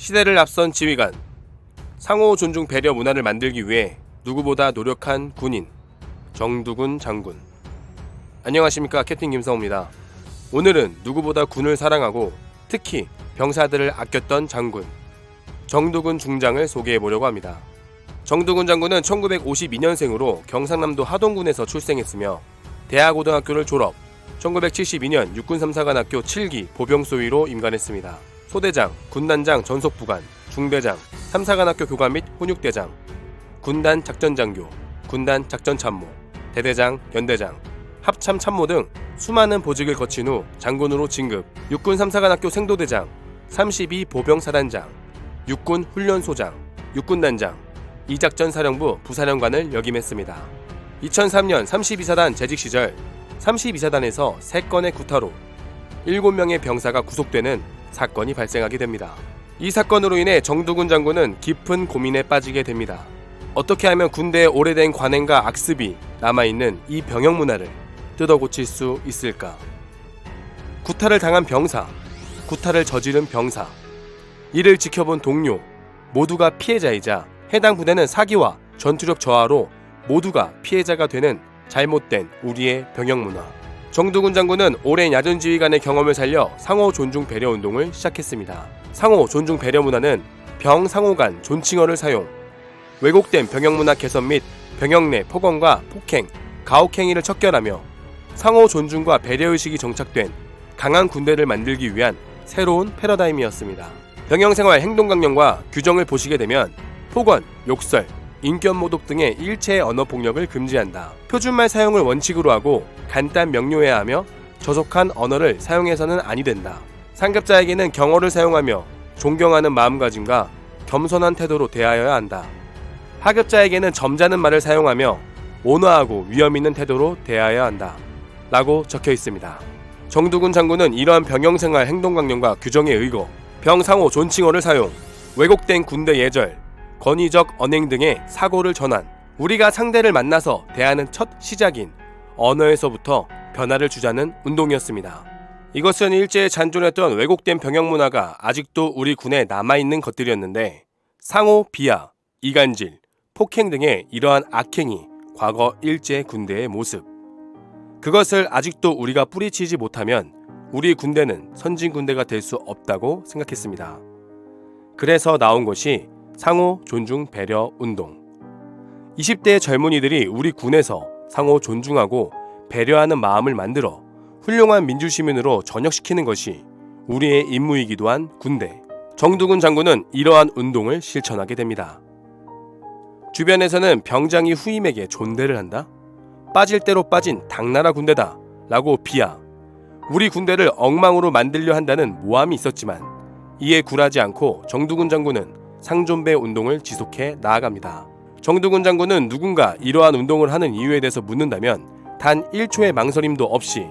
시대를 앞선 지휘관, 상호 존중 배려 문화를 만들기 위해 누구보다 노력한 군인, 정두군 장군. 안녕하십니까, 캡틴 김성호입니다. 오늘은 누구보다 군을 사랑하고 특히 병사들을 아꼈던 장군, 정두군 중장을 소개해보려고 합니다. 정두군 장군은 1952년생으로 경상남도 하동군에서 출생했으며 대하고등학교를 졸업, 1972년 육군 3사관학교 7기 보병소위로 임관했습니다. 소대장, 군단장 전속부관, 중대장, 3사관학교 교관 및 훈육대장, 군단 작전장교, 군단 작전참모, 대대장, 연대장, 합참참모 등 수많은 보직을 거친 후 장군으로 진급, 육군 3사관학교 생도대장, 32 보병사단장, 육군 훈련소장, 육군단장, 이작전사령부 부사령관을 역임했습니다. 2003년 32사단 재직 시절 32사단에서 3건의 구타로 7명의 병사가 구속되는 사건이 발생하게 됩니다. 이 사건으로 인해 정두군 장군은 깊은 고민에 빠지게 됩니다. 어떻게 하면 군대의 오래된 관행과 악습이 남아있는 이 병영 문화를 뜯어고칠 수 있을까? 구타를 당한 병사, 구타를 저지른 병사, 이를 지켜본 동료, 모두가 피해자이자 해당 부대는 사기와 전투력 저하로 모두가 피해자가 되는 잘못된 우리의 병영 문화. 정두군 장군은 오랜 야전지휘관의 경험을 살려 상호 존중 배려 운동을 시작했습니다. 상호 존중 배려 문화는 병 상호 간 존칭어를 사용, 왜곡된 병영 문화 개선 및 병영 내 폭언과 폭행, 가혹행위를 척결하며 상호 존중과 배려의식이 정착된 강한 군대를 만들기 위한 새로운 패러다임이었습니다. 병영생활 행동강령과 규정을 보시게 되면 폭언, 욕설, 인격모독 등의 일체의 언어폭력을 금지한다. 표준말 사용을 원칙으로 하고 간단 명료해야 하며 저속한 언어를 사용해서는 아니 된다. 상급자에게는 경어를 사용하며 존경하는 마음가짐과 겸손한 태도로 대하여야 한다. 하급자에게는 점잖은 말을 사용하며 온화하고 위험 있는 태도로 대하여야 한다. 라고 적혀 있습니다. 정두군 장군은 이러한 병영생활 행동강령과 규정에 의거 병상호 존칭어를 사용, 왜곡된 군대 예절, 권위적 언행 등의 사고를 전환, 우리가 상대를 만나서 대하는 첫 시작인 언어에서부터 변화를 주자는 운동이었습니다. 이것은 일제에 잔존했던 왜곡된 병영 문화가 아직도 우리 군에 남아있는 것들이었는데 상호 비하, 이간질, 폭행 등의 이러한 악행이 과거 일제 군대의 모습, 그것을 아직도 우리가 뿌리치지 못하면 우리 군대는 선진 군대가 될 수 없다고 생각했습니다. 그래서 나온 것이 상호 존중 배려 운동. 20대의 젊은이들이 우리 군에서 상호 존중하고 배려하는 마음을 만들어 훌륭한 민주시민으로 전역시키는 것이 우리의 임무이기도 한 군대. 정두군 장군은 이러한 운동을 실천하게 됩니다. 주변에서는 병장이 후임에게 존대를 한다? 빠질 대로 빠진 당나라 군대다 라고 비하, 우리 군대를 엉망으로 만들려 한다는 모함이 있었지만 이에 굴하지 않고 정두군 장군은 상존배 운동을 지속해 나아갑니다. 정두군 장군은 누군가 이러한 운동을 하는 이유에 대해서 묻는다면 단 1초의 망설임도 없이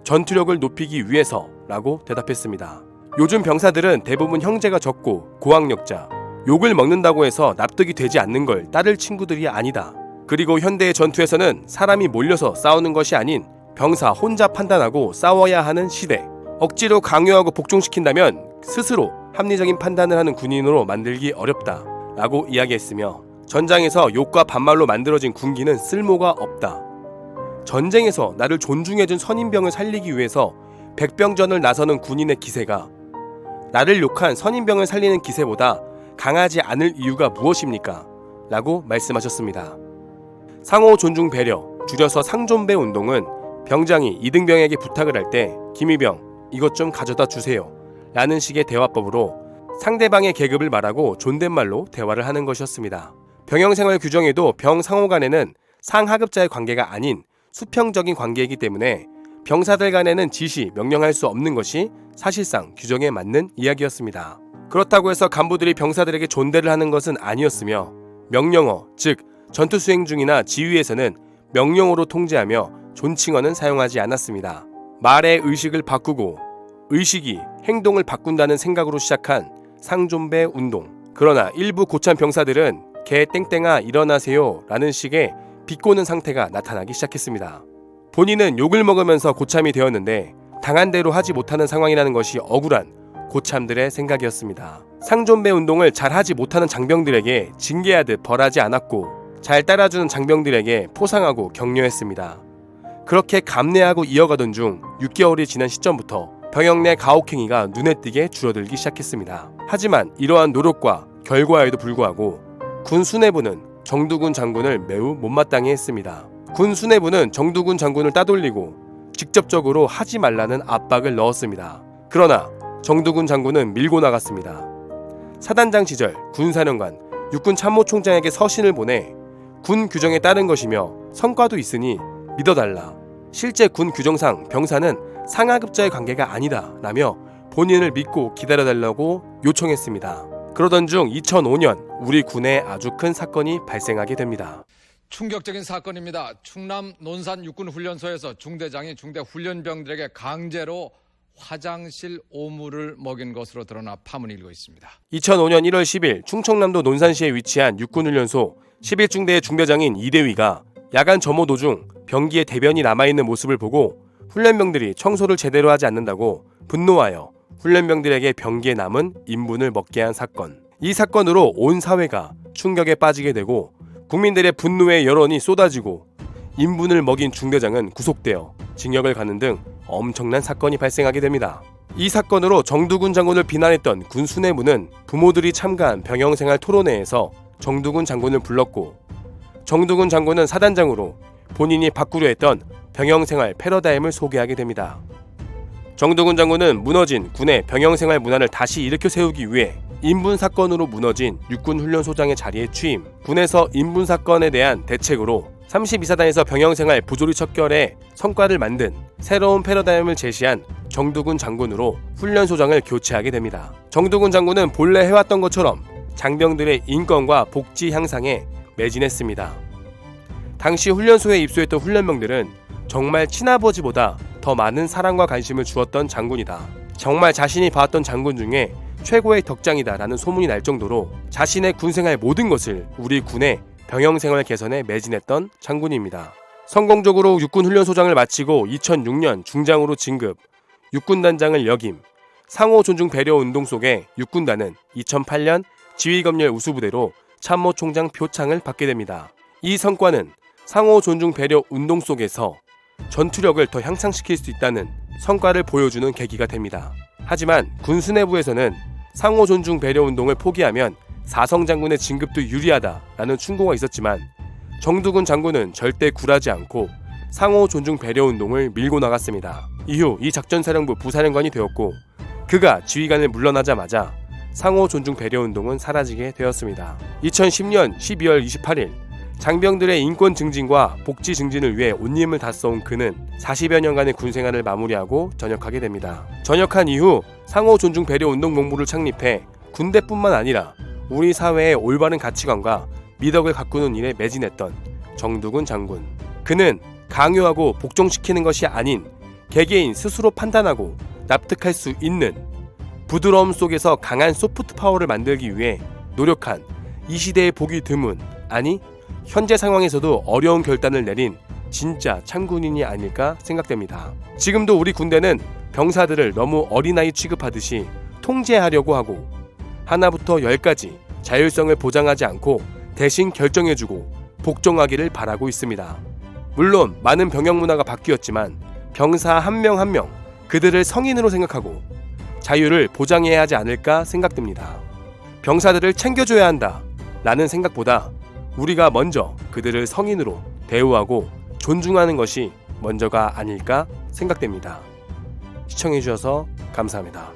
전투력을 높이기 위해서 라고 대답했습니다. 요즘 병사들은 대부분 형제가 적고 고학력자, 욕을 먹는다고 해서 납득이 되지 않는 걸 따를 친구들이 아니다. 그리고 현대의 전투에서는 사람이 몰려서 싸우는 것이 아닌 병사 혼자 판단하고 싸워야 하는 시대, 억지로 강요하고 복종시킨다면 스스로 합리적인 판단을 하는 군인으로 만들기 어렵다 라고 이야기했으며 전장에서 욕과 반말로 만들어진 군기는 쓸모가 없다. 전쟁에서 나를 존중해준 선임병을 살리기 위해서 백병전을 나서는 군인의 기세가 나를 욕한 선임병을 살리는 기세보다 강하지 않을 이유가 무엇입니까? 라고 말씀하셨습니다. 상호 존중 배려, 줄여서 상존배 운동은 병장이 이등병에게 부탁을 할 때 김이병 이것 좀 가져다 주세요 라는 식의 대화법으로 상대방의 계급을 말하고 존댓말로 대화를 하는 것이었습니다. 병영생활 규정에도 병 상호 간에는 상하급자의 관계가 아닌 수평적인 관계이기 때문에 병사들 간에는 지시, 명령할 수 없는 것이 사실상 규정에 맞는 이야기였습니다. 그렇다고 해서 간부들이 병사들에게 존대를 하는 것은 아니었으며 명령어, 즉 전투 수행 중이나 지휘에서는 명령어로 통제하며 존칭어는 사용하지 않았습니다. 말의 의식을 바꾸고 의식이 행동을 바꾼다는 생각으로 시작한 상존배 운동. 그러나 일부 고참 병사들은 개 땡땡아 일어나세요 라는 식의 비꼬는 상태가 나타나기 시작했습니다. 본인은 욕을 먹으면서 고참이 되었는데 당한 대로 하지 못하는 상황이라는 것이 억울한 고참들의 생각이었습니다. 상존배 운동을 잘하지 못하는 장병들에게 징계하듯 벌하지 않았고 잘 따라주는 장병들에게 포상하고 격려했습니다. 그렇게 감내하고 이어가던 중 6개월이 지난 시점부터 병영 내 가혹행위가 눈에 띄게 줄어들기 시작했습니다. 하지만 이러한 노력과 결과에도 불구하고 군 수뇌부는 정두군 장군을 매우 못마땅해 했습니다. 군 수뇌부는 정두군 장군을 따돌리고 직접적으로 하지 말라는 압박을 넣었습니다. 그러나 정두군 장군은 밀고 나갔습니다. 사단장 시절 군사령관, 육군 참모총장에게 서신을 보내 군 규정에 따른 것이며 성과도 있으니 믿어달라. 실제 군 규정상 병사는 상하급자의 관계가 아니다 라며 본인을 믿고 기다려달라고 요청했습니다. 그러던 중 2005년 우리 군에 아주 큰 사건이 발생하게 됩니다. 충격적인 사건입니다. 충남 논산 육군훈련소에서 중대장이 중대 훈련병들에게 강제로 화장실 오물을 먹인 것으로 드러나 파문이 일고 있습니다. 2005년 1월 10일 충청남도 논산시에 위치한 육군훈련소 11중대의 중대장인 이대위가 야간 점호 도중 병기에 대변이 남아있는 모습을 보고 훈련병들이 청소를 제대로 하지 않는다고 분노하여 훈련병들에게 병기에 남은 인분을 먹게 한 사건. 이 사건으로 온 사회가 충격에 빠지게 되고 국민들의 분노의 여론이 쏟아지고 인분을 먹인 중대장은 구속되어 징역을 가는 등 엄청난 사건이 발생하게 됩니다. 이 사건으로 정두군 장군을 비난했던 군 수뇌부는 부모들이 참가한 병영생활 토론회에서 정두군 장군을 불렀고 정두군 장군은 사단장으로 본인이 바꾸려 했던 병영생활 패러다임을 소개하게 됩니다. 정두군 장군은 무너진 군의 병영생활 문화를 다시 일으켜 세우기 위해 인분 사건으로 무너진 육군훈련소장의 자리에 취임, 군에서 인분 사건에 대한 대책으로 32사단에서 병영생활 부조리 척결에 성과를 만든 새로운 패러다임을 제시한 정두군 장군으로 훈련소장을 교체하게 됩니다. 정두군 장군은 본래 해왔던 것처럼 장병들의 인권과 복지 향상에 매진했습니다. 당시 훈련소에 입소했던 훈련병들은 정말 친아버지보다 더 많은 사랑과 관심을 주었던 장군이다. 정말 자신이 봐왔던 장군 중에 최고의 덕장이다 라는 소문이 날 정도로 자신의 군생활 모든 것을 우리 군의 병영생활 개선에 매진했던 장군입니다. 성공적으로 육군훈련소장을 마치고 2006년 중장으로 진급, 육군단장을 역임, 상호 존중 배려 운동 속에 육군단은 2008년 지휘검열 우수부대로 참모총장 표창을 받게 됩니다. 이 성과는 상호 존중 배려 운동 속에서 전투력을 더 향상시킬 수 있다는 성과를 보여주는 계기가 됩니다. 하지만 군 수뇌부에서는 상호 존중 배려 운동을 포기하면 사성 장군의 진급도 유리하다라는 충고가 있었지만 정두군 장군은 절대 굴하지 않고 상호 존중 배려 운동을 밀고 나갔습니다. 이후 이 작전사령부 부사령관이 되었고 그가 지휘관을 물러나자마자 상호 존중 배려 운동은 사라지게 되었습니다. 2010년 12월 28일 장병들의 인권 증진과 복지 증진을 위해 온 힘을 다 써온 그는 40여 년간의 군생활을 마무리하고 전역하게 됩니다. 전역한 이후 상호 존중 배려 운동 본부를 창립해 군대뿐만 아니라 우리 사회의 올바른 가치관과 미덕을 가꾸는 일에 매진했던 정두군 장군. 그는 강요하고 복종시키는 것이 아닌 개개인 스스로 판단하고 납득할 수 있는 부드러움 속에서 강한 소프트 파워를 만들기 위해 노력한 이 시대의 보기 드문, 아니 현재 상황에서도 어려운 결단을 내린 진짜 참군인이 아닐까 생각됩니다. 지금도 우리 군대는 병사들을 너무 어린아이 취급하듯이 통제하려고 하고 하나부터 10까지 자율성을 보장하지 않고 대신 결정해주고 복종하기를 바라고 있습니다. 물론 많은 병영 문화가 바뀌었지만 병사 한 명 한 명 그들을 성인으로 생각하고 자유를 보장해야 하지 않을까 생각됩니다. 병사들을 챙겨줘야 한다 라는 생각보다 우리가 먼저 그들을 성인으로 대우하고 존중하는 것이 먼저가 아닐까 생각됩니다. 시청해주셔서 감사합니다.